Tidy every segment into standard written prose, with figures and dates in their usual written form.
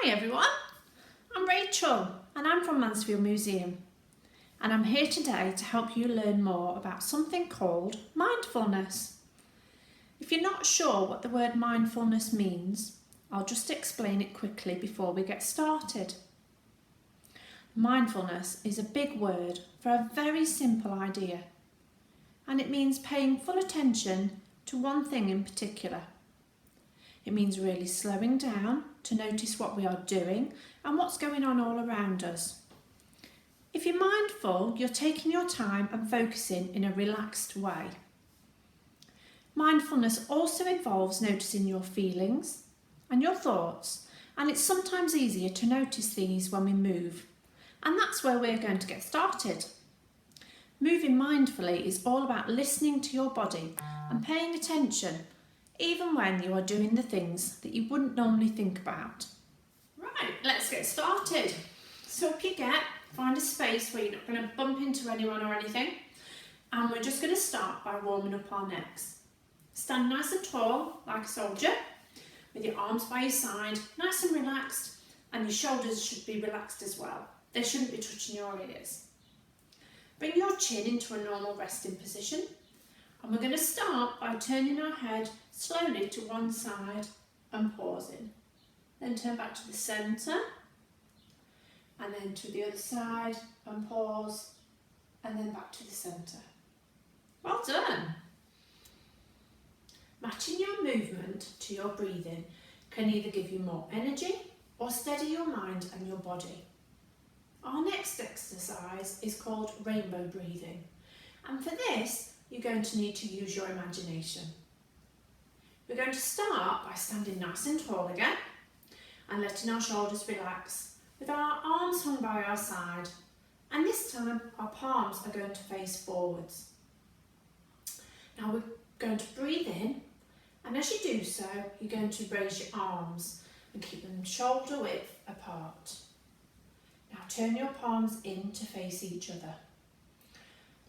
Hi everyone, I'm Rachel and I'm from Mansfield Museum, and I'm here today to help you learn more about something called mindfulness. If you're not sure what the word mindfulness means, I'll just explain it quickly before we get started. Mindfulness is a big word for a very simple idea, and it means paying full attention to one thing in particular. It means really slowing down to notice what we are doing and what's going on all around us. If you're mindful, you're taking your time and focusing in a relaxed way. Mindfulness also involves noticing your feelings and your thoughts, and it's sometimes easier to notice these when we move. And that's where we're going to get started. Moving mindfully is all about listening to your body and paying attention, even when you are doing the things that you wouldn't normally think about. Right, let's get started. So up you get, find a space where you're not going to bump into anyone or anything, and we're just going to start by warming up our necks. Stand nice and tall, like a soldier, with your arms by your side, nice and relaxed, and your shoulders should be relaxed as well. They shouldn't be touching your ears. Bring your chin into a normal resting position, and we're going to start by turning our head slowly to one side and pausing. Then turn back to the centre, and then to the other side and pause, and then back to the centre. Well done! Matching your movement to your breathing can either give you more energy or steady your mind and your body. Our next exercise is called rainbow breathing, and for this you're going to need to use your imagination. We're going to start by standing nice and tall again and letting our shoulders relax with our arms hung by our side, and this time our palms are going to face forwards. Now we're going to breathe in, and as you do so you're going to raise your arms and keep them shoulder width apart. Now turn your palms in to face each other.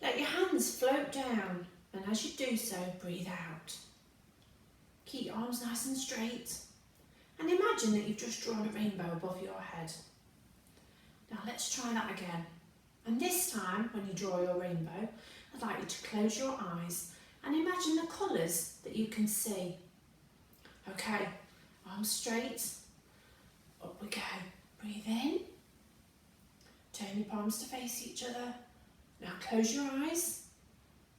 Let your hands float down, and as you do so, breathe out. Keep your arms nice and straight, and imagine that you've just drawn a rainbow above your head. Now let's try that again. And this time, when you draw your rainbow, I'd like you to close your eyes and imagine the colours that you can see. Okay, arms straight, up we go. Breathe in, turn your palms to face each other. Now close your eyes,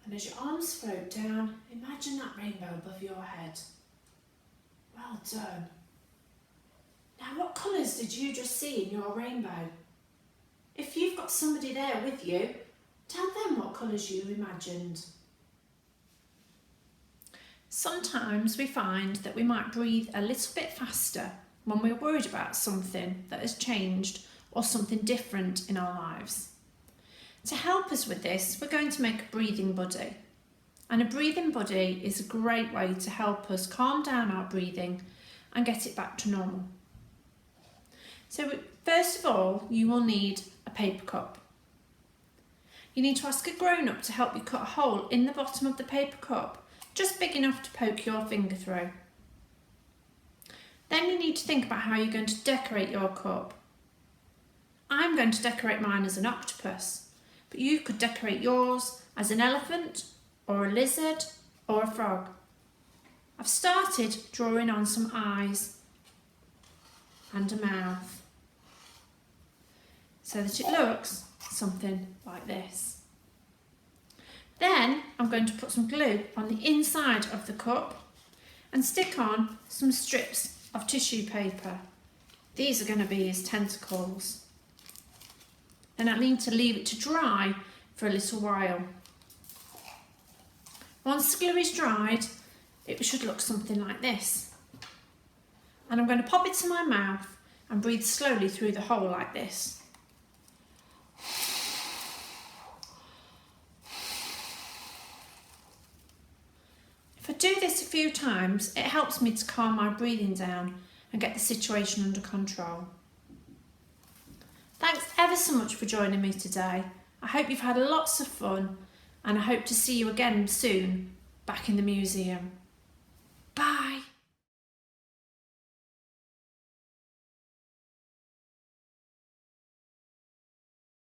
and as your arms float down, imagine that rainbow above your head. Well done. Now what colours did you just see in your rainbow? If you've got somebody there with you, tell them what colours you imagined. Sometimes we find that we might breathe a little bit faster when we're worried about something that has changed or something different in our lives. To help us with this, we're going to make a breathing buddy. And a breathing buddy is a great way to help us calm down our breathing and get it back to normal. So first of all, you will need a paper cup. You need to ask a grown-up to help you cut a hole in the bottom of the paper cup, just big enough to poke your finger through. Then you need to think about how you're going to decorate your cup. I'm going to decorate mine as an octopus, but you could decorate yours as an elephant or a lizard or a frog. I've started drawing on some eyes and a mouth so that it looks something like this. Then I'm going to put some glue on the inside of the cup and stick on some strips of tissue paper. These are going to be his tentacles. Then I need to leave it to dry for a little while. Once the glue is dried, it should look something like this. And I'm going to pop it to my mouth and breathe slowly through the hole like this. If I do this a few times, it helps me to calm my breathing down and get the situation under control. Thanks ever so much for joining me today. I hope you've had lots of fun, and I hope to see you again soon back in the museum.